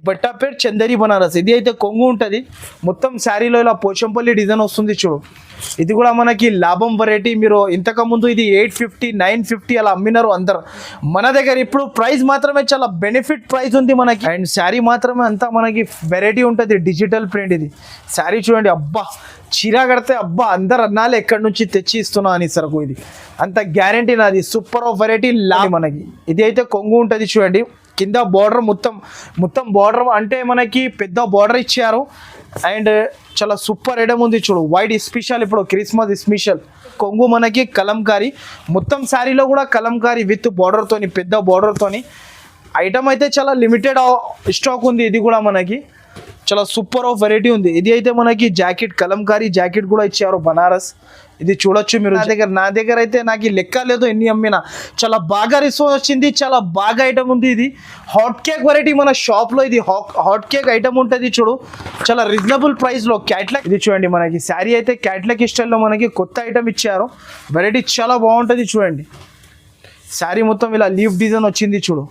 బట్టాపేట్ చందేరి బనారస్. ఇది అయితే కొంగు ఉంటుంది మొత్తం శారీలో ఇలా పోచంపల్లి డిజైన్ వస్తుంది చూడు. ఇది కూడా మనకి లాభం వెరైటీ. మీరు ఇంతకుముందు ఇది 850 950 అలా అమ్మినారు అందరు. మన దగ్గర ఇప్పుడు ప్రైస్ మాత్రమే చాలా బెనిఫిట్ ప్రైస్ ఉంది మనకి. అండ్ శారీ మాత్రమే అంతా మనకి వెరైటీ ఉంటుంది, డిజిటల్ ప్రింట్. ఇది శారీ చూడండి, అబ్బా చీర కడితే అబ్బా అందరు అన్నాళ్ళు ఎక్కడి నుంచి తెచ్చి ఇస్తున్నా అని సరుకు. ఇది అంత గ్యారంటీ నాది. సూపర్ ఆఫ్ వెరైటీ మనకి. ఇది అయితే కొంగు ఉంటుంది చూడండి. కింద బార్డర్ మొత్తం బార్డర్ అంటే మనకి పెద్ద బార్డర్ ఇచ్చారు. అండ్ చాలా సూపర్ ఐటమ్ ఉంది చూడు. వైట్ స్పెషల్, ఇప్పుడు క్రిస్మస్ స్పెషల్ కొంగు మనకి కలంకారీ. మొత్తం శారీలో కూడా కలంకారీ విత్ బార్డర్తోని, పెద్ద బార్డర్తోని. ఐటమ్ అయితే చాలా లిమిటెడ్ స్టాక్ ఉంది. ఇది కూడా మనకి చాలా సూపర్ ఆఫ్ వెరైటీ ఉంది. ఇది అయితే మనకి జాకెట్, కలంకారీ జాకెట్ కూడా ఇచ్చారు బనారస్. ఇది చూడొచ్చు మీరు. నా దగ్గర అయితే నాకు లెక్క లేదు ఎన్ని అమ్మినా. చాలా బాగా రిస్పాన్స్ వచ్చింది, చాలా బాగా ఐటమ్ ఉంది. ఇది హాట్ కేక్ వెరైటీ మన షాప్లో. ఇది హాట్ కేక్ ఐటమ్ ఉంటుంది చూడు, చాలా రీజనబుల్ ప్రైస్లో. క్యాట్లాగ్ ఇది చూడండి మనకి. శారీ అయితే క్యాట్లాగ్ స్టైల్లో మనకి కొత్త ఐటమ్ ఇచ్చారు. వెరైటీ చాలా బాగుంటుంది చూడండి. శారీ మొత్తం ఇలా లీఫ్ డిజైన్ వచ్చింది చూడు.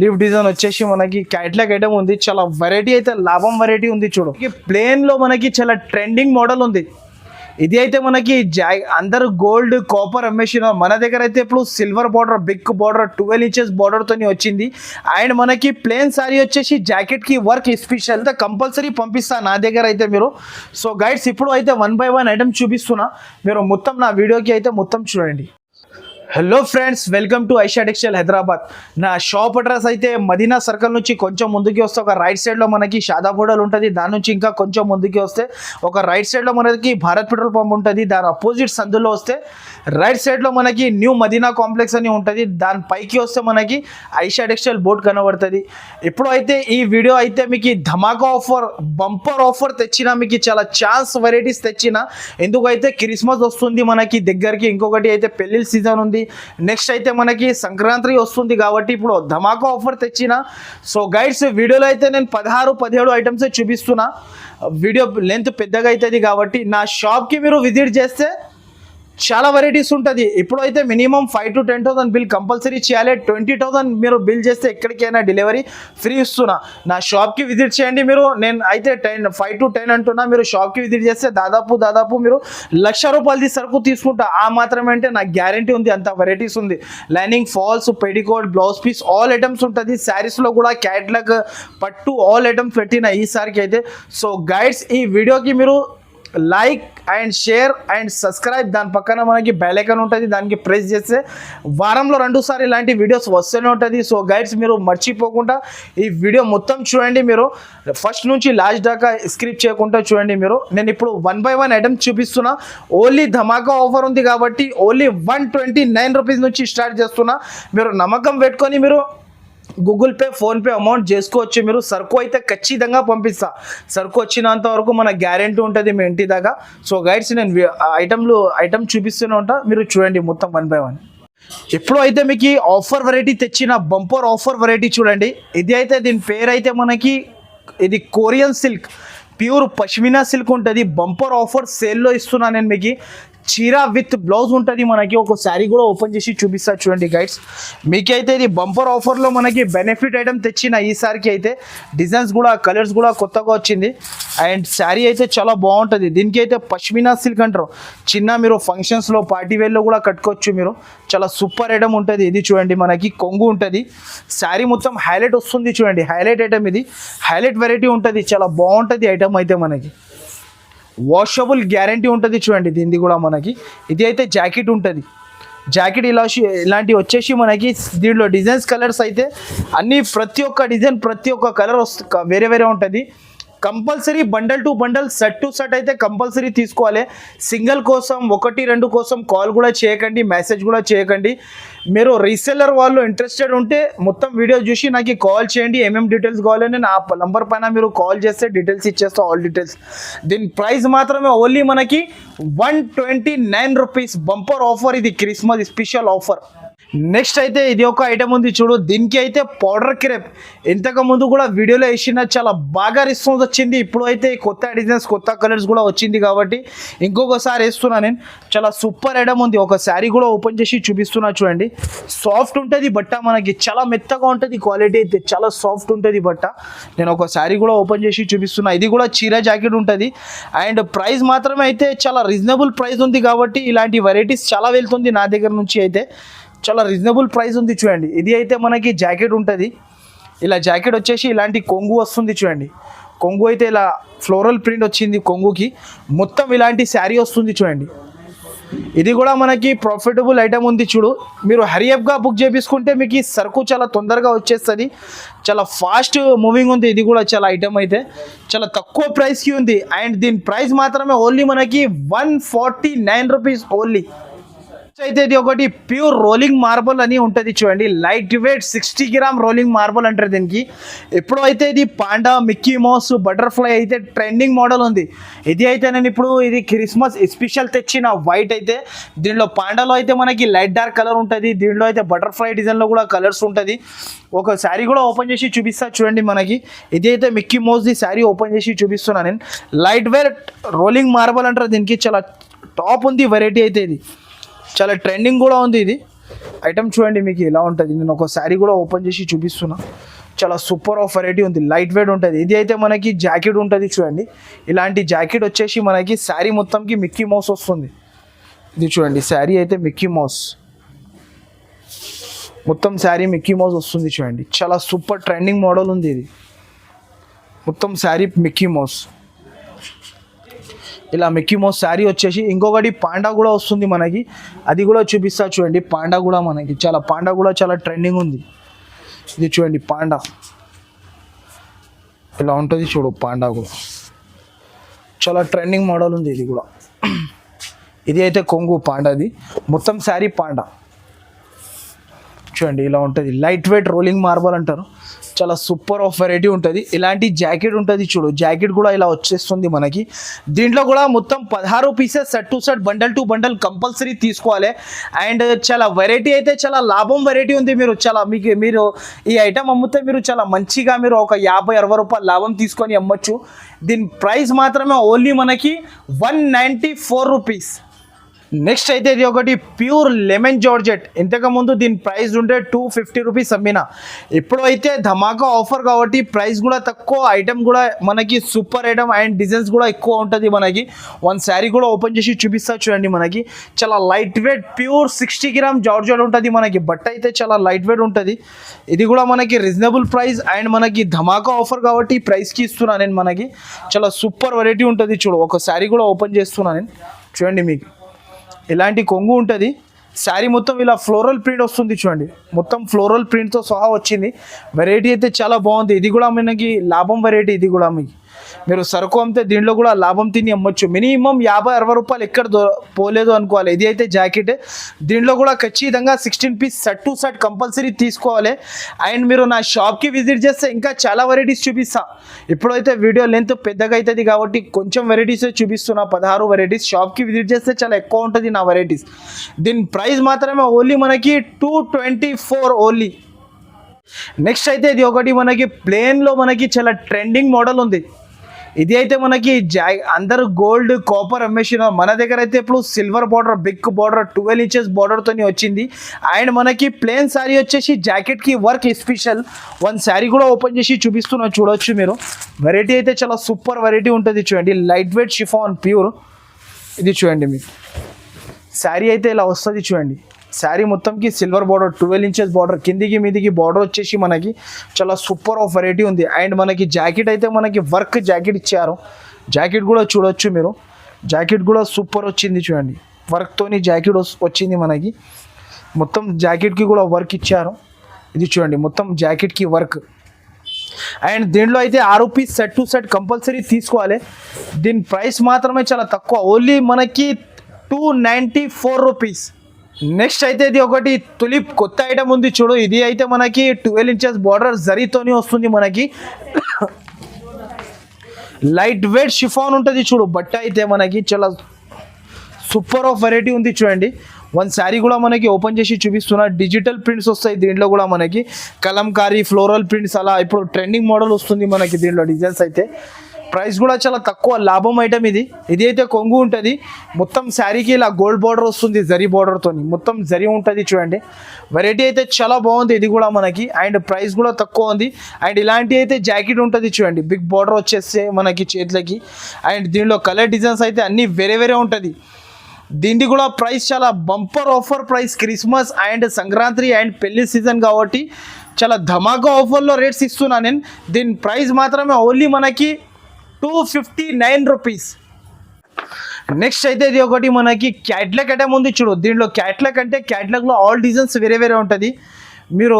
లీఫ్ డిజైన్ వచ్చేసి మనకి క్యాట్లాగ్ ఐటమ్ ఉంది. చాలా వెరైటీ అయితే లాభం వెరైటీ ఉంది చూడు. ప్లేన్లో మనకి చాలా ట్రెండింగ్ మోడల్ ఉంది. ఇది అయితే మనకి అందరూ గోల్డ్ కాపర్ అమ్మేసిన. మన దగ్గర అయితే ఇప్పుడు silver border, big border 12 inches బార్డర్తో వచ్చింది. అండ్ మనకి ప్లేన్ శారీ వచ్చేసి జాకెట్కి వర్క్ స్పెషల్ కంపల్సరీ పంపిస్తా నా దగ్గర అయితే మీరు. సో గైడ్స్ ఇప్పుడు అయితే 1 by 1 ఐటమ్ చూపిస్తున్నా. మీరు మొత్తం నా వీడియోకి అయితే మొత్తం చూడండి. Hello friends, welcome to Aisha textile Hyderabad. నా షాప్ అడ్రస్ అయితే మదీనా సర్కిల్ నుంచి కొంచెం ముందుకి వస్తే ఒక రైట్ సైడ్లో మనకి షాదాబ్ హోటల్ ఉంటుంది. దాని నుంచి ఇంకా కొంచెం ముందుకి వస్తే ఒక రైట్ సైడ్లో మనకి భారత్ పెట్రోల్ పంప్ ఉంటుంది. దాని అపోజిట్ సందులో వస్తే రైట్ సైడ్లో మనకి న్యూ మదీనా కాంప్లెక్స్ అని ఉంటుంది. దాని పైకి వస్తే మనకి ఐషా టెక్స్టైల్ బోర్డ్ కనబడుతుంది. ఇప్పుడు అయితే ఈ వీడియో అయితే మీకు ధమాకా ఆఫర్, బంపర్ ఆఫర్ తెచ్చిన, మీకు చాలా ఛాన్స్ వెరైటీస్ తెచ్చిన. ఎందుకైతే క్రిస్మస్ వస్తుంది మనకి దగ్గరికి, ఇంకొకటి అయితే పెళ్ళిళ్ళ సీజన్ ఉంది, నెక్స్ట్ అయితే మనకి సంక్రాంతి వస్తుంది కాబట్టి ఇప్పుడు ధమాకా ఆఫర్ తెచ్చిన. సో గైడ్స్ వీడియోలో అయితే నేను 16-17 ఐటమ్స్ చూపిస్తున్నా. వీడియో లెంత్ పెద్దగా అవుతుంది కాబట్టి నా షాప్కి మీరు విజిట్ చేస్తే చాలా వెరైటీస్ ఉంటుంది. ఇప్పుడైతే మినిమం 5,000 to 10,000 బిల్ కంపల్సరీ చేయాలి. 20,000 మీరు బిల్ చేస్తే ఎక్కడికైనా డెలివరీ ఫ్రీ ఇస్తున్నా. నా షాప్కి విజిట్ చేయండి మీరు. నేను అయితే 5 to 10 అంటున్నా. మీరు షాప్కి విజిట్ చేస్తే దాదాపు మీరు ₹1,00,000 సరుకు తీసుకుంటా. ఆ మాత్రమే అంటే నాకు గ్యారంటీ ఉంది. అంత వెరైటీస్ ఉంది. Lining, falls, petticoat, blouse piece all items ఉంటుంది. శారీస్లో కూడా క్యాట్లాగ్, పట్టు ఆల్ ఐటమ్స్ పెట్టిన ఈసారికి అయితే. సో గైడ్స్ ఈ వీడియోకి మీరు like and share and subscribe, దాని పక్కన మనకి బెల్ ఐకాన్ ఉంటుంది, దానికి ప్రెస్ చేస్తే వారంలో 2 సార్లు ఇలాంటి వీడియోస్ వస్తూనే ఉంటుంది. సో గైడ్స్ మీరు మర్చిపోకుండా ఈ వీడియో మొత్తం చూడండి. మీరు ఫస్ట్ నుంచి లాస్ట్ దాకా స్క్రిప్ట్ చేయకుండా చూడండి. మీరు నేను ఇప్పుడు 1 by 1 ఐటమ్ చూపిస్తున్నా. ఓన్లీ ధమాకా ఆఫర్ ఉంది కాబట్టి ఓన్లీ ₹129 నుంచి స్టార్ట్ చేస్తున్నా. మీరు నమ్మకం పెట్టుకొని మీరు గూగుల్ పే, ఫోన్పే అమౌంట్ చేసుకోవచ్చు. మీరు సరుకు అయితే ఖచ్చితంగా పంపిస్తా. సరుకు వచ్చినంత వరకు మన గ్యారెంటీ ఉంటుంది మీ ఇంటి దాకా. సో గైడ్స్ నేను ఐటమ్ చూపిస్తూనే ఉంటా. మీరు చూడండి మొత్తం 1 by 1. ఎప్పుడు అయితే మీకు ఆఫర్ వెరైటీ తెచ్చిన బంపర్ ఆఫర్ వెరైటీ చూడండి. ఇది అయితే దీని పేరు అయితే మనకి ఇది Korean silk, pure pashmina silk ఉంటుంది. బంపర్ ఆఫర్ సేల్లో ఇస్తున్నా నేను మీకు. చీర విత్ బ్లౌజ్ ఉంటుంది మనకి. ఒక శారీ కూడా ఓపెన్ చేసి చూపిస్తా చూడండి గైడ్స్. మీకైతే ఇది బంపర్ ఆఫర్లో మనకి బెనిఫిట్ ఐటమ్ తెచ్చిన ఈసారికి అయితే. డిజైన్స్ కూడా, కలర్స్ కూడా కొత్తగా వచ్చింది. అండ్ శారీ అయితే చాలా బాగుంటుంది. దీనికి అయితే పష్మినా సిల్క్ అంటారు. చిన్న మీరు ఫంక్షన్స్లో, పార్టీ వేర్లో కూడా కట్టుకోవచ్చు మీరు. చాలా సూపర్ ఐటమ్ ఉంటుంది. ఇది చూడండి మనకి కొంగు ఉంటుంది. శారీ మొత్తం హైలైట్ వస్తుంది చూడండి. హైలైట్ ఐటమ్ ఇది. హైలైట్ వెరైటీ ఉంటుంది. చాలా బాగుంటుంది ఐటమ్ అయితే మనకి. వాషబుల్ గ్యారంటీ ఉంటుంది చూడండి. దీనిది కూడా మనకి. ఇది అయితే జాకెట్ ఉంటుంది. జాకెట్ ఇలాంటివి వచ్చేసి మనకి దీంట్లో డిజైన్స్, కలర్స్ అయితే అన్నీ ప్రతి ఒక్క డిజైన్, ప్రతి ఒక్క కలర్ వేరే వేరే ఉంటుంది. Compulsory bundle to bundle, set to set అయితే కంపల్సరీ తీసుకోవాలి. సింగిల్ కోసం, 1-2 కోసం కాల్ కూడా చేయకండి, మెసేజ్ కూడా చేయకండి. మీరు రీసెల్లర్ వాళ్ళు ఇంట్రెస్టెడ్ ఉంటే మొత్తం వీడియో చూసి నాకు కాల్ చేయండి. ఏమేమి డీటెయిల్స్ కావాలని నా నంబర్ పైన మీరు కాల్ చేస్తే డీటెయిల్స్ ఇచ్చేస్తా, ఆల్ డీటెయిల్స్. దీని ప్రైస్ మాత్రమే ఓన్లీ మనకి ₹129 బంపర్ ఆఫర్. ఇది క్రిస్మస్ స్పెషల్ ఆఫర్. నెక్స్ట్ అయితే ఇది ఒక ఐటమ్ ఉంది చూడు, దీనికి అయితే పౌడర్ క్రేప్ ఇంతకు ముందు కూడా వీడియోలో వేసిన చాలా బాగా రెస్పాన్స్ వచ్చింది. ఇప్పుడు అయితే కొత్త డిజైన్స్ కొత్త కలర్స్ కూడా వచ్చింది కాబట్టి ఇంకొకసారి వేస్తున్నా నేను. చాలా సూపర్ ఐటమ్ ఉంది. ఒక శారీ కూడా ఓపెన్ చేసి చూపిస్తున్నా చూడండి. సాఫ్ట్ ఉంటుంది బట్ట, మనకి చాలా మెత్తగా ఉంటుంది, క్వాలిటీ అయితే చాలా సాఫ్ట్ ఉంటుంది బట్ట. నేను ఒక శారీ కూడా ఓపెన్ చేసి చూపిస్తున్నా. ఇది కూడా చీర జాకెట్ ఉంటుంది అండ్ ప్రైస్ మాత్రమే అయితే చాలా రీజనబుల్ ప్రైస్ ఉంది కాబట్టి ఇలాంటి వెరైటీస్ చాలా వెళ్తుంది నా దగ్గర నుంచి. అయితే చాలా రీజనబుల్ ప్రైస్ ఉంది చూడండి. ఇది అయితే మనకి జాకెట్ ఉంటుంది, ఇలా జాకెట్ వచ్చేసి ఇలాంటి కొంగు వస్తుంది చూడండి. కొంగు అయితే ఇలా ఫ్లోరల్ ప్రింట్ వచ్చింది కొంగుకి, మొత్తం ఇలాంటి శారీ వస్తుంది చూడండి. ఇది కూడా మనకి ప్రాఫిటబుల్ ఐటమ్ ఉంది చూడు. మీరు హరియప్గా బుక్ చేపించుకుంటే మీకు ఈ సరుకు చాలా తొందరగా వచ్చేస్తుంది, చాలా ఫాస్ట్ మూవింగ్ ఉంది. ఇది కూడా చాలా ఐటమ్ అయితే చాలా తక్కువ ప్రైస్కి ఉంది అండ్ దీని ప్రైస్ మాత్రమే ఓన్లీ మనకి 149 రూపీస్ ఓన్లీ. అయితే ఇది ఒకటి ప్యూర్ రోలింగ్ మార్బల్ అని ఉంటుంది చూడండి, light wait 60 gram rolling marble అంటారు దీనికి. ఇప్పుడు అయితే ఇది పాండా, మిక్కీ మౌస్, బటర్ఫ్లై అయితే ట్రెండింగ్ మోడల్ ఉంది. ఇది అయితే నేను ఇప్పుడు ఇది క్రిస్మస్ స్పెషల్ తెచ్చిన వైట్ అయితే. దీనిలో పాండాలో అయితే మనకి లైట్ డార్క్ కలర్ ఉంటుంది, దీనిలో అయితే బటర్ఫ్లై డిజైన్లో కూడా కలర్స్ ఉంటుంది. ఒక శారీ కూడా ఓపెన్ చేసి చూపిస్తా చూడండి మనకి. ఇది అయితే మిక్కీ మౌస్ది శారీ ఓపెన్ చేసి చూపిస్తున్నాను నేను. లైట్ వెయిట్ రోలింగ్ మార్బల్ అంటారు దీనికి, చాలా టాప్ ఉంది వెరైటీ అయితే. ఇది చాలా ట్రెండింగ్ కూడా ఉంది. ఇది ఐటమ్ చూడండి మీకు ఎలా ఉంటుంది. నేను ఒక శారీ కూడా ఓపెన్ చేసి చూపిస్తున్నా. చాలా సూపర్ ఆఫ్ వెరైటీ ఉంది, లైట్ వెయిట్ ఉంటుంది. ఇది అయితే మనకి జాకెట్ ఉంటుంది చూడండి. ఇలాంటి జాకెట్ వచ్చేసి మనకి శారీ మొత్తంకి మిక్కీ మౌస్ వస్తుంది. ఇది చూడండి శారీ అయితే మిక్కీ మౌస్, మొత్తం శారీ మిక్కీ మౌస్ వస్తుంది చూడండి. చాలా సూపర్ ట్రెండింగ్ మోడల్ ఉంది ఇది, మొత్తం శారీ మిక్కీ మౌస్. ఇలా మిక్కీ మౌస్ శారీ వచ్చేసి ఇంకొకటి పాండా కూడా వస్తుంది మనకి, అది కూడా చూపిస్తా చూడండి. పాండా కూడా మనకి పాండా కూడా చాలా ట్రెండింగ్ ఉంది. ఇది చూడండి పాండా ఇలా ఉంటుంది చూడు. పాండా కూడా చాలా ట్రెండింగ్ మోడల్ ఉంది ఇది కూడా. ఇది అయితే కొంగు పాండాది, మొత్తం శారీ పాండా చూడండి ఇలా ఉంటుంది. లైట్ వెయిట్ రోలింగ్ మార్బల్ అంటారు, చాలా సూపర్ ఆఫ్ వెరైటీ ఉంటుంది. ఇలాంటి జాకెట్ ఉంటుంది చూడు, జాకెట్ కూడా ఇలా వచ్చేస్తుంది మనకి. దీంట్లో కూడా మొత్తం 16 pieces set to set, bundle to bundle compulsory తీసుకోవాలి. అండ్ చాలా వెరైటీ అయితే చాలా లాభం వెరైటీ ఉంది. మీరు ఈ ఐటమ్ అమ్మితే మీరు చాలా మంచిగా మీరు ఒక 50-60 రూపాయలు లాభం తీసుకొని అమ్మొచ్చు. దీని ప్రైస్ మాత్రమే ఓన్లీ మనకి 194 రూపీస్. నెక్స్ట్ అయితే ఇది ఒకటి ప్యూర్ లెమన్ జార్జెట్. ఇంతకుముందు దీని ప్రైస్ ఉంటే 250 రూపీస్ అమ్మిన, ఇప్పుడు అయితే ధమాకా ఆఫర్ కాబట్టి ప్రైస్ కూడా తక్కువ, ఐటమ్ కూడా మనకి సూపర్ ఐటమ్ అండ్ డిజైన్స్ కూడా ఎక్కువ ఉంటుంది మనకి. వన్ శారీ కూడా ఓపెన్ చేసి చూపిస్తా చూడండి మనకి. చాలా light weight pure 60 gram georgette ఉంటుంది మనకి. బట్ట అయితే చాలా లైట్ వెయిట్ ఉంటుంది. ఇది కూడా మనకి రీజనబుల్ ప్రైస్ అండ్ మనకి ధమాకా ఆఫర్ కాబట్టి ప్రైస్కి ఇస్తున్నాను నేను. మనకి చాలా సూపర్ వెరైటీ ఉంటుంది చూడు. ఒక శారీ కూడా ఓపెన్ చేస్తున్నాను నేను చూడండి. మీకు ఇలాంటి కొంగు ఉంటుంది, శారీ మొత్తం ఇలా ఫ్లోరల్ ప్రింట్ వస్తుంది చూడండి, మొత్తం ఫ్లోరల్ ప్రింట్తో సహా వచ్చింది. వెరైటీ అయితే చాలా బాగుంది. ఇది కూడా మనకి లాభం వెరైటీ. ఇది కూడా మీరు సరుకు అమ్మితే దీంట్లో కూడా లాభం తిని అమ్మొచ్చు. మినిమం 50-60 రూపాయలు ఎక్కడ పోలేదు అనుకోవాలి. ఇది అయితే జాకెట్, దీంట్లో కూడా ఖచ్చితంగా 16 piece set to set compulsory తీసుకోవాలి. అండ్ మీరు నా షాప్కి విజిట్ చేస్తే ఇంకా చాలా వెరైటీస్ చూపిస్తా. ఇప్పుడైతే వీడియో లెంత్ పెద్దగా అవుతుంది కాబట్టి కొంచెం వెరైటీస్ చూపిస్తున్నా, 16 వెరైటీస్. షాప్కి విజిట్ చేస్తే చాలా ఎక్కువ ఉంటుంది నా వెరైటీస్. దీని ప్రైస్ మాత్రమే ఓన్లీ మనకి 224 ఓన్లీ. నెక్స్ట్ అయితే ఇది ఒకటి మనకి ప్లేన్లో మనకి చాలా ట్రెండింగ్ మోడల్ ఉంది. ఇది అయితే మనకి అందరు గోల్డ్ కాపర్ అమ్మేసిన, మన దగ్గర అయితే ఇప్పుడు silver border, big border 12 inches బార్డర్తో వచ్చింది. అండ్ మనకి ప్లేన్ శారీ వచ్చేసి జాకెట్కి వర్క్ స్పెషల్. వన్ శారీ కూడా ఓపెన్ చేసి చూపిస్తున్నా చూడొచ్చు మీరు. వెరైటీ అయితే చాలా సూపర్ వెరైటీ ఉంటుంది చూడండి. Light weight chiffon pure. ఇది చూడండి మీకు శారీ అయితే ఇలా వస్తుంది చూడండి. శారీ మొత్తంకి సిల్వర్ బార్డర్ 12 ఇంచెస్ బార్డర్, కిందికి మీదికి బార్డర్ వచ్చేసి మనకి చాలా సూపర్ ఆఫ్ వెరైటీ ఉంది. అండ్ మనకి జాకెట్ అయితే మనకి వర్క్ జాకెట్ ఇచ్చారు. జాకెట్ కూడా చూడొచ్చు మీరు. జాకెట్ కూడా సూపర్ వచ్చింది చూడండి, వర్క్తోని జాకెట్ వచ్చింది మనకి. మొత్తం జాకెట్కి కూడా వర్క్ ఇచ్చారు. ఇది చూడండి మొత్తం జాకెట్కి వర్క్. అండ్ దీంట్లో అయితే 6 piece set to set compulsory తీసుకోవాలి. దీని ప్రైస్ మాత్రమే చాలా తక్కువ, ఓన్లీ మనకి 294 రూపీస్. నెక్స్ట్ అయితే ఇది ఒకటి తులిప్ కొత్త ఐటమ్ ఉంది చూడు. ఇది అయితే మనకి 12 ఇంచెస్ బార్డర్ జరీతోని వస్తుంది మనకి. లైట్ వెయిట్ షిఫాన్ ఉంటుంది చూడు. బట్ట అయితే మనకి చాలా సూపర్ ఆఫ్ వెరైటీ ఉంది చూడండి. వన్ శారీ కూడా మనకి ఓపెన్ చేసి చూపిస్తున్నా. డిజిటల్ ప్రింట్స్ వస్తాయి దీంట్లో కూడా మనకి, కలంకారీ ఫ్లోరల్ ప్రింట్స్ అలా ఇప్పుడు ట్రెండింగ్ మోడల్ వస్తుంది మనకి దీంట్లో డిజైన్స్ అయితే. ప్రైస్ కూడా చాలా తక్కువ, లాభం ఐటమ్ ఇది. ఇది అయితే కొంగు ఉంటుంది, మొత్తం శారీకి ఇలా గోల్డ్ బార్డర్ వస్తుంది జరీ బార్డర్తో, మొత్తం జరీ ఉంటుంది చూడండి. వెరైటీ అయితే చాలా బాగుంది ఇది కూడా మనకి, అండ్ ప్రైస్ కూడా తక్కువ ఉంది. అండ్ ఇలాంటి అయితే జాకెట్ ఉంటుంది చూడండి, బిగ్ బార్డర్ వచ్చేస్తే మనకి చేతులకి. అండ్ దీనిలో కలర్ డిజైన్స్ అయితే అన్నీ వేరే వేరే ఉంటుంది. దీనికి కూడా ప్రైస్ చాలా bumper offer price, Christmas and Sankranti and పెళ్లి సీజన్ కాబట్టి చాలా ధమాకా ఆఫర్లో రేట్స్ ఇస్తున్నా నేను. దీని ప్రైస్ మాత్రమే ఓన్లీ మనకి 259 రూపీస్. నెక్స్ట్ అయితే ఇది ఒకటి మనకి క్యాట్లాగ్ ఐటమ్ ఉంది చూడు. దీంట్లో క్యాట్లాగ్ అంటే క్యాట్లాగ్లో ఆల్ డిజైన్స్ వేరే వేరే ఉంటుంది. మీరు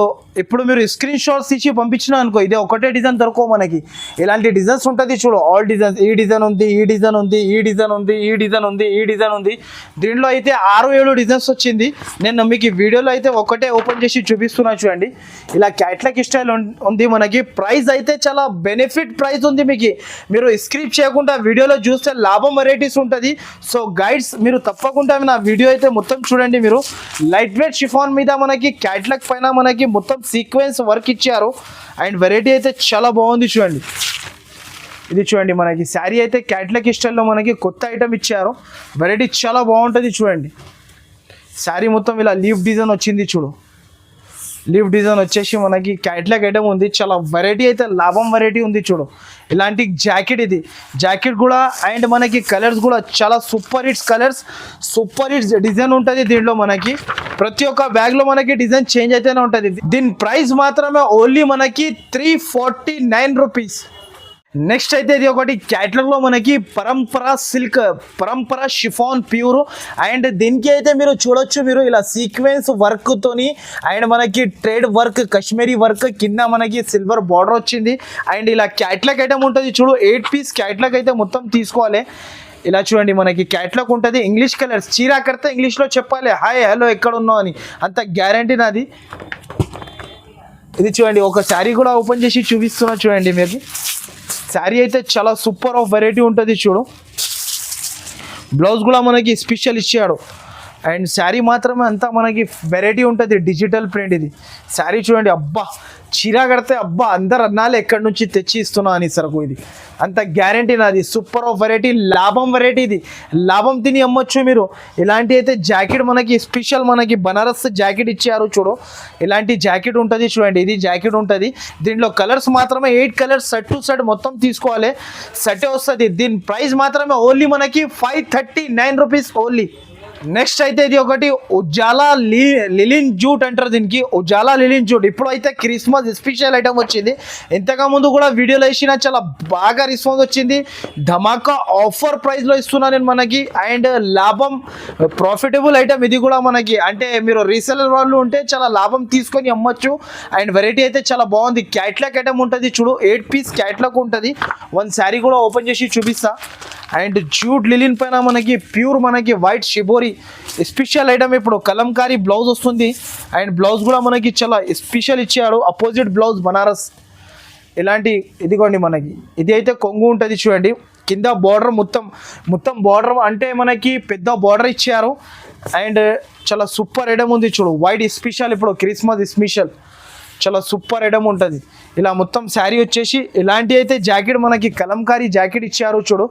స్క్రీన్ షాట్స్ తీసి పంపించినా అనుకో, ఇదే ఒకటే డిజైన్ దొరకవు మనకి, ఇలాంటి డిజైన్స్ ఉంటుంది చూడు. ఆల్ డిజైన్స్, ఈ డిజైన్ ఉంది, ఈ డిజైన్ ఉంది, ఈ డిజైన్ ఉంది, ఈ డిజైన్ ఉంది, ఈ డిజైన్ ఉంది. దీంట్లో అయితే 6-7 డిజైన్స్ వచ్చింది. నేను మీకు వీడియోలో అయితే ఒకటే ఓపెన్ చేసి చూపిస్తున్నా చూడండి. ఇలా క్యాట్లాగ్ స్టైల్ ఉంది మనకి. ప్రైస్ అయితే చాలా బెనిఫిట్ ప్రైస్ ఉంది మీకు. మీరు స్క్రిప్ చేయకుండా వీడియోలో చూస్తే లాభం వెరైటీస్ ఉంటుంది. సో గైడ్స్, మీరు తప్పకుండా నా వీడియో అయితే మొత్తం చూడండి. మీరు లైట్ వెయిట్ షిఫాన్ మీద మనకి క్యాట్లాగ్ పైన మనకి మొత్తం సీక్వెన్స్ వర్క్ ఇచ్చారు. అండ్ వెరైటీ అయితే చాలా బాగుంది చూడండి. ఇది చూడండి మనకి శారీ అయితే క్యాట్లాగ్ స్టైల్లో మనకి కొత్త ఐటమ్ ఇచ్చారు. వెరైటీ చాలా బాగుంటుంది చూడండి. శారీ మొత్తం ఇలా లీఫ్ డిజైన్ వచ్చింది చూడు. లీఫ్ డిజైన్ వచ్చేసి మనకి క్యాట్లాగ్ ఐటమ్ ఉంది. చాలా వెరైటీ అయితే లాభం వెరైటీ ఉంది చూడు. ఇలాంటి జాకెట్, ఇది జాకెట్ కూడా. అండ్ మనకి కలర్స్ కూడా చాలా super hits colours, super hits design ఉంటుంది దీంట్లో మనకి. ప్రతి ఒక్క బ్యాగ్లో మనకి డిజైన్ చేంజ్ అయితేనే ఉంటుంది. దీని ప్రైస్ మాత్రమే ఓన్లీ మనకి 349 రూపీస్. నెక్స్ట్ అయితే ఇది ఒకటి క్యాట్లాగ్లో మనకి పరంపరా సిల్క్, పరంపరా షిఫాన్ ప్యూర్. అండ్ దీనికి అయితే మీరు చూడొచ్చు, మీరు ఇలా సీక్వెన్స్ వర్క్తోని అండ్ మనకి ట్రేడ్ వర్క్, కాశ్మీరీ వర్క్ కింద మనకి సిల్వర్ బార్డర్ వచ్చింది. అండ్ ఇలా క్యాట్లాగ్ ఐటమ్ ఉంటుంది చూడు. 8 పీస్ క్యాట్లాగ్ అయితే మొత్తం తీసుకోవాలి. ఇలా చూడండి మనకి క్యాట్లాగ్ ఉంటుంది. ఇంగ్లీష్ కలర్స్, చీరా కడితే ఇంగ్లీష్లో చెప్పాలి, హాయ్ హలో ఎక్కడ ఉన్నావు అని, అంత గ్యారంటీ నాది. ఇది చూడండి, ఒక శారీ కూడా ఓపెన్ చేసి చూపిస్తున్నా చూడండి మీకు. శారీ అయితే చాలా సూపర్ ఆఫ్ వెరైటీ ఉంటుంది చూడు. బ్లౌజ్ కూడా మనకి స్పెషల్ ఇచ్చాడు. అండ్ శారీ మాత్రమే అంతా మనకి వెరైటీ ఉంటుంది, డిజిటల్ ప్రింట్. ఇది శారీ చూడండి, అబ్బా చీర కడితే అబ్బా అందరు అన్నాళ్ళు ఎక్కడి నుంచి తెచ్చి ఇస్తున్నా అని సరుకు. ఇది అంత గ్యారంటీ నాది. సూపర్ ఆఫ్ వెరైటీ, లాభం వెరైటీ. ఇది లాభం తిని అమ్మొచ్చు మీరు. ఇలాంటి అయితే జాకెట్ మనకి స్పెషల్, మనకి బనారస్ జాకెట్ ఇచ్చారు చూడు. ఇలాంటి జాకెట్ ఉంటుంది చూడండి. ఇది జాకెట్ ఉంటుంది. దీంట్లో కలర్స్ మాత్రమే 8 కలర్స్, సెట్ టు సెట్ మొత్తం తీసుకోవాలి, సెటే వస్తుంది. దీని ప్రైస్ మాత్రమే ఓన్లీ మనకి 539 రూపీస్ ఓన్లీ. నెక్స్ట్ అయితే ఇది ఒకటి ఉజాలా లిలిన్ జూట్ అంటారు దీనికి, ఉజాలా లిలిన్ జూట్. ఇప్పుడు అయితే క్రిస్మస్ స్పెషల్ ఐటమ్ వచ్చింది. ఇంతకు ముందు కూడా వీడియోలో వేసిన చాలా బాగా రెస్పాన్స్ వచ్చింది. ధమాకా ఆఫర్ ప్రైస్లో ఇస్తున్నా నేను మనకి. అండ్ లాభం, ప్రాఫిటబుల్ ఐటమ్ ఇది కూడా మనకి. అంటే మీరు రీసెలర్ వాళ్ళు ఉంటే చాలా లాభం తీసుకొని అమ్మొచ్చు. అండ్ వెరైటీ అయితే చాలా బాగుంది. క్యాట్లాగ్ ఐటమ్ ఉంటుంది చూడు. 8 పీస్ క్యాట్లాగ్ ఉంటుంది. వన్ శారీ కూడా ఓపెన్ చేసి చూపిస్తా. అండ్ జూట్ లిలిన్ పైన మనకి ప్యూర్ మనకి వైట్ షిబోరి స్పెషల్ ఐటమ్. ఇప్పుడు కలంకారీ బ్లౌజ్ వస్తుంది. అండ్ బ్లౌజ్ కూడా మనకి చాలా స్పెషల్ ఇచ్చాడు. అపోజిట్ బ్లౌజ్ బనారస్ ఇలాంటి. ఇదిగోండి మనకి ఇది అయితే కొంగు ఉంటుంది చూడండి. కింద బార్డర్ మొత్తం బార్డర్ అంటే మనకి పెద్ద బార్డర్ ఇచ్చారు. అండ్ చాలా సూపర్ ఐటమ్ ఉంది చూడు. వైట్ స్పెషల్, ఇప్పుడు క్రిస్మస్ స్పెషల్, చాలా సూపర్ ఐటమ్ ఉంటుంది. ఇలా మొత్తం శారీ వచ్చేసి ఇలాంటి అయితే జాకెట్ మనకి కలంకారీ జాకెట్ ఇచ్చారు చూడు.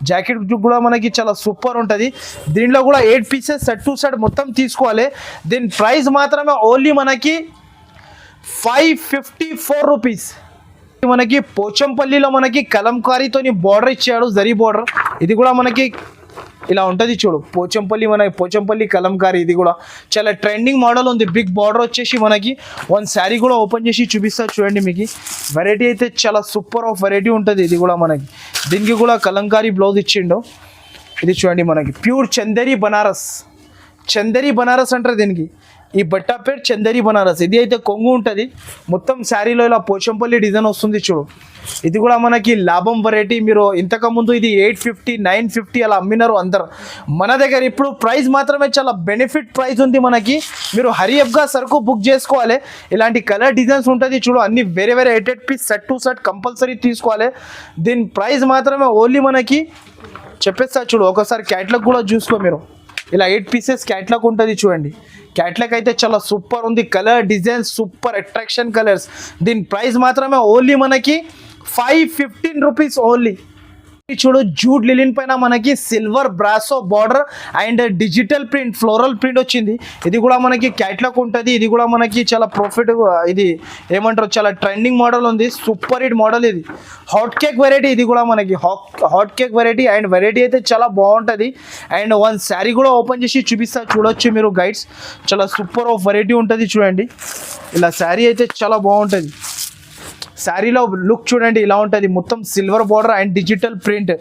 జాకెట్ కూడా మనకి చాలా సూపర్ ఉంటుంది. దీంట్లో కూడా 8 పీసెస్ సెట్ టు సెట్ మొత్తం తీసుకోవాలి. దీని ప్రైస్ మాత్రమే ఓన్లీ మనకి 554 రూపీస్. మనకి పోచంపల్లిలో మనకి కలంకారీతోని బార్డర్ ఇచ్చాడు, జరీ బార్డర్. ఇది కూడా మనకి ఇలా ఉంటుంది చూడు. పోచంపల్లి కలంకారీ. ఇది కూడా చాలా ట్రెండింగ్ మోడల్ ఉంది. బిగ్ బార్డర్ వచ్చేసి మనకి. వన్ శారీ కూడా ఓపెన్ చేసి చూపిస్తా చూడండి మీకు. వెరైటీ అయితే చాలా సూపర్ ఆఫ్ వెరైటీ ఉంటుంది. ఇది కూడా మనకి. దీనికి కూడా కలంకారీ బ్లౌజ్ ఇచ్చిండు. ఇది చూడండి మనకి ప్యూర్ చందేరి బనారస్ అంటారు దీనికి. ఈ బట్ట పేరు చందేరి బనారస్. ఇది అయితే కొంగు ఉంటుంది. మొత్తం శారీలో ఇలా పోచంపల్లి డిజైన్ వస్తుంది చూడు. ఇది కూడా మనకి లాభం వెరైటీ. మీరు ఇంతకుముందు ఇది 850, 950 అలా అమ్మినారు అందరు. మన దగ్గర ఇప్పుడు ప్రైస్ మాత్రమే చాలా బెనిఫిట్ ప్రైస్ ఉంది మనకి. మీరు హరియప్గా సరుకు బుక్ చేసుకోవాలి. ఇలాంటి కలర్ డిజైన్స్ ఉంటుంది చూడు. అన్ని వేరే 8 piece set to set compulsory తీసుకోవాలి. దీని ప్రైస్ మాత్రమే ఓన్లీ మనకి చెప్పేస్తా చూడు. ఒకసారి క్యాటలాగ్ కూడా చూసుకో మీరు. ఇలా 8 పీసెస్ క్యాట్లాగ్ ఉంటుంది చూడండి. క్యాట్లాగ్ అయితే చాలా సూపర్ ఉంది, colour design super attraction colours. దీని ప్రైస్ మాత్రమే ఓన్లీ మనకి 515 రూపీస్ ఓన్లీ. చూడు జూట్ లిలిన్ పైన మనకి silver brasso border and digital print floral print వచ్చింది. ఇది కూడా మనకి క్యాట్లాగ్ ఉంటుంది. ఇది కూడా మనకి చాలా ప్రాఫిట్, ఇది ఏమంటారు చాలా ట్రెండింగ్ మోడల్ ఉంది, సూపర్ హిట్ మోడల్. ఇది హాట్ కేక్ వెరైటీ, ఇది కూడా మనకి hot cake variety and variety అయితే చాలా బాగుంటుంది. అండ్ వన్ శారీ కూడా ఓపెన్ చేసి చూపిస్తా, చూడొచ్చు మీరు గైడ్స్. చాలా సూపర్ ఆఫ్ వెరైటీ ఉంటుంది చూడండి. ఇలా శారీ అయితే చాలా బాగుంటుంది. శారీలో లుక్ చూడండి ఇలా ఉంటుంది, మొత్తం silver border and digital print.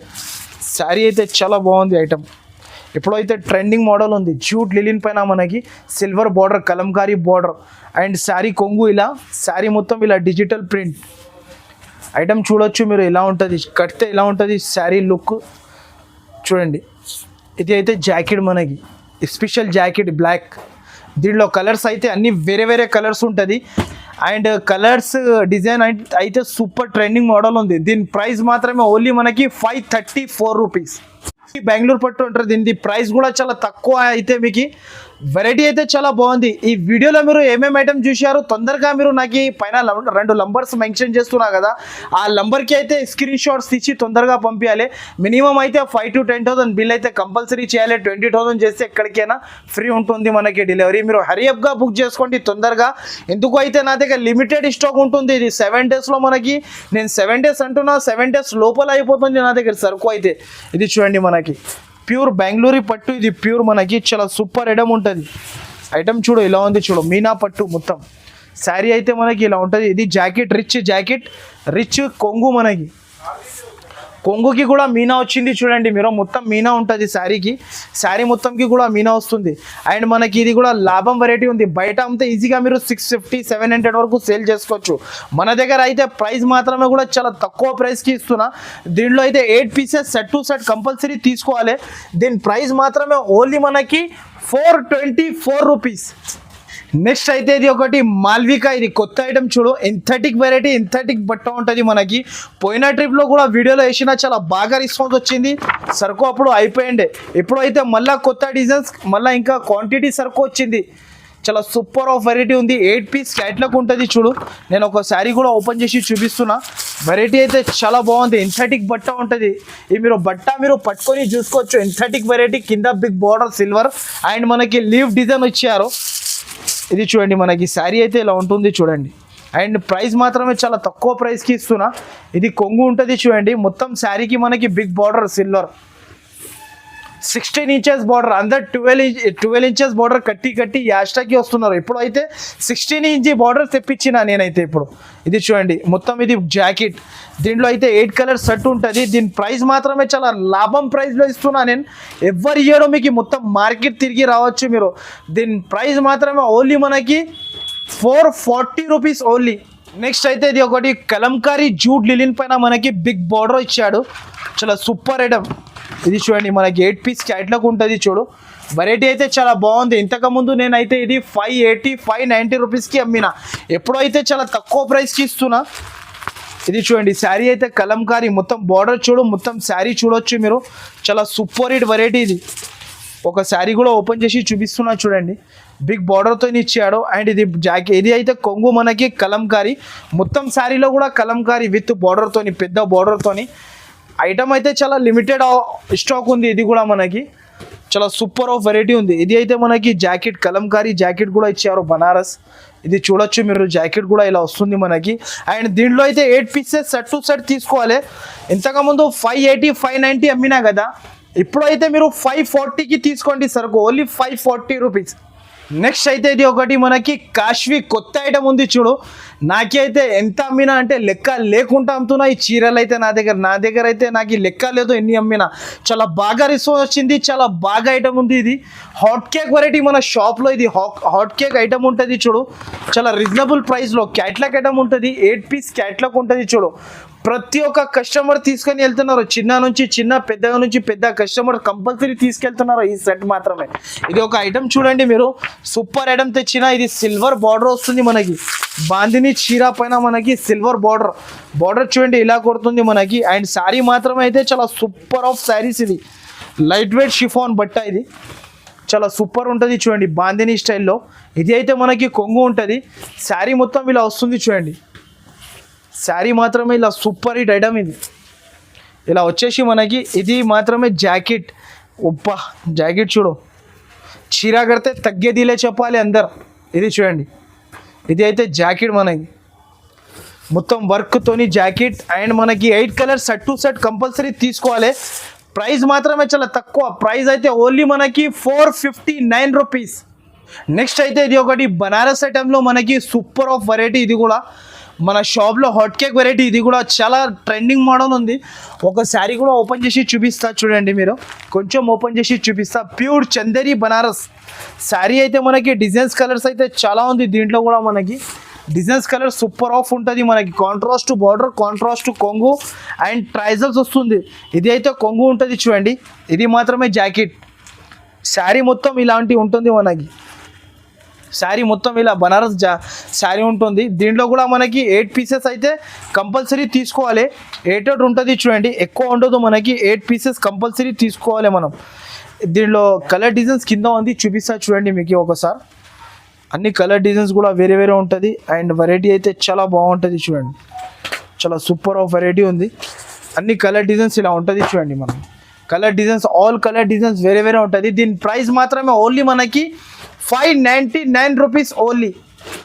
Sari అయితే చాలా బాగుంది ఐటమ్. ఎప్పుడైతే ట్రెండింగ్ మోడల్ ఉంది, జూట్ లిలిన్ పైన మనకి silver border Kalamkari border and sari కొంగు, ఇలా శారీ మొత్తం ఇలా డిజిటల్ ప్రింట్ ఐటమ్ చూడొచ్చు మీరు. ఇలా ఉంటుంది, కడితే ఇలా ఉంటుంది శారీ లుక్ చూడండి. ఇది అయితే జాకెట్ మనకి స్పెషల్ జాకెట్ బ్లాక్. దీంట్లో కలర్స్ అయితే అన్ని వేరే వేరే కలర్స్ ఉంటుంది అండ్ కలర్స్ డిజైన్ అయితే సూపర్ ట్రెండింగ్ మోడల్ ఉంది. దీని ప్రైస్ మాత్రమే ఓన్లీ మనకి 534 రూపీస్. బెంగళూరు పట్టు అంటారు, దీని ప్రైస్ కూడా చాలా తక్కువ. అయితే మీకు వెరైటీ అయితే చాలా బాగుంది. ఈ వీడియోలో మీరు ఏమేమి ఐటమ్ చూశారు తొందరగా మీరు నాకు పైన 2 నంబర్స్ మెన్షన్ చేస్తున్నా కదా, ఆ నంబర్కి అయితే స్క్రీన్ షాట్స్ తీసి తొందరగా పంపించాలి. మినిమం అయితే 5,000 to 10,000 బిల్ అయితే కంపల్సరీ చేయాలి. 20,000 చేస్తే ఎక్కడికైనా ఫ్రీ ఉంటుంది మనకి డెలివరీ. మీరు హరియప్గా బుక్ చేసుకోండి తొందరగా, ఎందుకు అయితే నా దగ్గర లిమిటెడ్ స్టాక్ ఉంటుంది. ఇది 7 డేస్లో మనకి, నేను 7 డేస్ అంటున్నా, 7 డేస్ లోపల అయిపోతుంది నా దగ్గర సరుకు అయితే. ఇది చూడండి మనకి ప్యూర్ బెంగళూరు పట్టు, ఇది ప్యూర్ మనకి చాలా సూపర్ ఐటమ్ ఉంటుంది. ఐటమ్ చూడు ఇలా ఉంది, చూడు మీనా పట్టు మొత్తం శారీ అయితే మనకి ఇలా ఉంటుంది. ఇది జాకెట్, రిచ్ జాకెట్, రిచ్ కొంగు. మనకి కొంగుకి కూడా మీనా వచ్చింది చూడండి మీరు, మొత్తం మీనా ఉంటుంది శారీకి. శారీ మొత్తంకి కూడా మీనా వస్తుంది. అండ్ మనకి ఇది కూడా లాభం వెరైటీ ఉంది. బయట అంతా ఈజీగా మీరు 650-700 వరకు సేల్ చేసుకోవచ్చు. మన దగ్గర అయితే ప్రైస్ మాత్రమే కూడా చాలా తక్కువ ప్రైస్కి ఇస్తున్నా. దీంట్లో అయితే 8 pieces set to set compulsory తీసుకోవాలి. దీని ప్రైస్ మాత్రమే ఓన్లీ మనకి 424 రూపీస్. నెక్స్ట్ అయితే ఇది ఒకటి మాల్వికా, ఇది కొత్త ఐటమ్ చూడు. ఎంథెటిక్ వెరైటీ, ఎంథెటిక్ బట్ట ఉంటుంది మనకి. పోయిన ట్రిప్లో కూడా వీడియోలో వేసినా చాలా బాగా రెస్పాన్స్ వచ్చింది. సరుకు అప్పుడు అయిపోయిండే, ఇప్పుడైతే మళ్ళీ కొత్త డిజైన్స్, మళ్ళీ ఇంకా క్వాంటిటీ సరుకు వచ్చింది. చాలా సూపర్ ఆఫ్ వెరైటీ ఉంది. 8 పీస్ క్యాట్లాగ్ ఉంటుంది చూడు. నేను ఒక శారీ కూడా ఓపెన్ చేసి చూపిస్తున్నా. వెరైటీ అయితే చాలా బాగుంది. ఎంథెటిక్ బట్ట ఉంటుంది. ఇది మీరు బట్ట మీరు పట్టుకొని చూసుకోవచ్చు. ఎంథెటిక్ వెరైటీ, కింద బిగ్ బార్డర్ సిల్వర్ అండ్ మనకి లీవ్ డిజైన్ ఇచ్చారు. ఇది చూడండి మనకి శారీ అయితే ఇలా ఉంటుంది చూడండి. అండ్ ప్రైస్ మాత్రమే చాలా తక్కువ ప్రైస్కి ఇస్తున్నా. ఇది కొంగు ఉంటుంది చూడండి. మొత్తం శారీకి మనకి big border silver, 16 inches border. అందరు 12 ఇంచెస్ బార్డర్ కట్టి యాస్టాకి వస్తున్నారు. ఇప్పుడు అయితే 16 ఇంచ్ బార్డర్ తెప్పించిన నేనైతే ఇప్పుడు. ఇది చూడండి మొత్తం ఇది జాకెట్. దీంట్లో అయితే 8 కలర్ సెట్ ఉంటుంది. దీని ప్రైస్ మాత్రమే చాలా లాభం ప్రైస్లో ఇస్తున్నా నేను. ఎవరి ఇయర్ మీకు మొత్తం మార్కెట్ తిరిగి రావచ్చు మీరు. దీని ప్రైస్ మాత్రమే ఓన్లీ మనకి 440 రూపీస్ ఓన్లీ. నెక్స్ట్ అయితే ఇది ఒకటి కలంకారీ జూట్ లిలిన్ పైన మనకి బిగ్ బార్డర్ ఇచ్చాడు. చాలా సూపర్ ఐటమ్. ఇది చూడండి మనకి 8 పీస్ క్యాట్లాగ్ ఉంటుంది చూడు. వెరైటీ అయితే చాలా బాగుంది. ఇంతకుముందు నేనైతే ఇది 580-590 రూపీస్కి అమ్మిన. ఎప్పుడైతే చాలా తక్కువ ప్రైస్కి ఇస్తున్నా. ఇది చూడండి శారీ అయితే కలంకారీ, మొత్తం బార్డర్ చూడు, మొత్తం శారీ చూడొచ్చు మీరు. చాలా సూపర్ హిట్ వెరైటీ ఇది. ఒక శారీ కూడా ఓపెన్ చేసి చూపిస్తున్నా చూడండి. బిగ్ బార్డర్తో ఇచ్చాడు. అండ్ ఇది జాకెట్, ఇది అయితే కొంగు మనకి కలంకారీ. మొత్తం శారీలో కూడా కలంకారీ విత్ బార్డర్తోని, పెద్ద బార్డర్తోని. ఐటమ్ అయితే చాలా లిమిటెడ్ స్టాక్ ఉంది. ఇది కూడా మనకి చాలా సూపర్ ఆఫ్ వెరైటీ ఉంది. ఇది అయితే మనకి జాకెట్, కలంకారీ జాకెట్ కూడా ఇచ్చారు బనారస్. ఇది చూడొచ్చు మీరు, జాకెట్ కూడా ఇలా వస్తుంది మనకి. అండ్ దీంట్లో అయితే 8 పీసెస్ సెట్ టు సెట్ తీసుకోవాలి. ఇంతకుముందు 580-590 అమ్మినా కదా, ఇప్పుడైతే మీరు 540కి తీసుకోండి సరుకు, ఓన్లీ 540 రూపీస్. నెక్స్ట్ అయితే ఇది ఒకటి మనకి కాశ్వీ కొత్త ఐటమ్ ఉంది చూడు. నాకైతే ఎంత అమ్మినా అంటే లెక్క లేకుండా అమ్ముతున్నా. ఈ చీరలు అయితే నా దగ్గర అయితే నాకు లెక్క లేదు ఎన్ని అమ్మినా. చాలా బాగా రెస్పాన్స్ వచ్చింది, చాలా బాగా ఐటమ్ ఉంది. ఇది హాట్ కేక్ వెరైటీ మన షాప్లో. ఇది హాట్ కేక్ ఐటమ్ ఉంటుంది చూడు. చాలా రీజనబుల్ ప్రైస్లో క్యాట్లాగ్ ఐటమ్ ఉంటుంది. 8 పీస్ క్యాట్లాగ్ ఉంటుంది చూడు. ప్రతి ఒక్క కస్టమర్ తీసుకొని వెళ్తున్నారు. పెద్దగా నుంచి పెద్ద కస్టమర్ కంపల్సరీ తీసుకెళ్తున్నారు ఈ సెట్ మాత్రమే. ఇది ఒక ఐటమ్ చూడండి మీరు, సూపర్ ఐటమ్ తెచ్చిన. ఇది సిల్వర్ బార్డర్ వస్తుంది మనకి. బాందిని చీర పైన మనకి సిల్వర్ బార్డర్ చూడండి ఇలా కొడుతుంది మనకి. అండ్ శారీ మాత్రమే అయితే చాలా సూపర్ ఆఫ్ శారీస్. ఇది లైట్ వెయిట్ షిఫాన్ బట్ట. ఇది చాలా సూపర్ ఉంటుంది చూడండి, బాందిని స్టైల్లో. ఇది అయితే మనకి కొంగు ఉంటుంది. శారీ మొత్తం ఇలా వస్తుంది చూడండి. శారీ మాత్రమే ఇలా సూపర్ హిట్ ఐటమ్ ఇది. ఇలా వచ్చేసి మనకి ఇది మాత్రమే జాకెట్. ఉప్పా జాకెట్ చూడు, చీర కడితే తగ్గేదిలే చెప్పాలి అందరు. ఇది చూడండి, ఇది అయితే జాకెట్ మనకి మొత్తం వర్క్తోని జాకెట్. అండ్ మనకి 8 colour set to set compulsory తీసుకోవాలి. ప్రైస్ మాత్రమే చాలా తక్కువ. ప్రైస్ అయితే ఓన్లీ మనకి 459 రూపీస్. నెక్స్ట్ అయితే ఇది ఒకటి బనారస్ ఐటెంలో మనకి సూపర్ ఆఫ్ వెరైటీ. ఇది కూడా మన షాప్లో హాట్ కేక్ వెరైటీ. ఇది కూడా చాలా ట్రెండింగ్ మోడల్ ఉంది. ఒక శారీ కూడా ఓపెన్ చేసి చూపిస్తా చూడండి, మీరు కొంచెం ఓపెన్ చేసి చూపిస్తా. ప్యూర్ చందేరి బనారస్ శారీ అయితే మనకి డిజైన్స్ కలర్స్ అయితే చాలా ఉంది. దీంట్లో కూడా మనకి డిజైన్స్ కలర్ సూపర్ ఆఫ్ ఉంటుంది. మనకి కాంట్రాస్ట్ బార్డర్, కాంట్రాస్ట్ కొంగు అండ్ ట్రైజల్స్ వస్తుంది. ఇది అయితే కొంగు ఉంటుంది చూడండి. ఇది మాత్రమే జాకెట్. శారీ మొత్తం ఇలాంటి ఉంటుంది మనకి. శారీ మొత్తం ఇలా బనారస్ శారీ ఉంటుంది. దీంట్లో కూడా మనకి 8 పీసెస్ అయితే కంపల్సరీ తీసుకోవాలి. 8 ఉంటుంది చూడండి, ఎక్కువ ఉండదు మనకి. 8 పీసెస్ కంపల్సరీ తీసుకోవాలి మనం. దీంట్లో కలర్ డిజైన్స్ కింద ఉంది, చూపిస్తా చూడండి మీకు ఒకసారి. అన్ని కలర్ డిజైన్స్ కూడా వేరే వేరే ఉంటుంది. అండ్ వెరైటీ అయితే చాలా బాగుంటుంది చూడండి, చాలా సూపర్ ఆఫ్ వెరైటీ ఉంది. అన్ని కలర్ డిజైన్స్ ఇలా ఉంటుంది చూడండి. మనం colour designs, all colour designs వేరే వేరే ఉంటుంది. దీని ప్రైస్ మాత్రమే ఓన్లీ మనకి 599 రూపీస్ ఓన్లీ.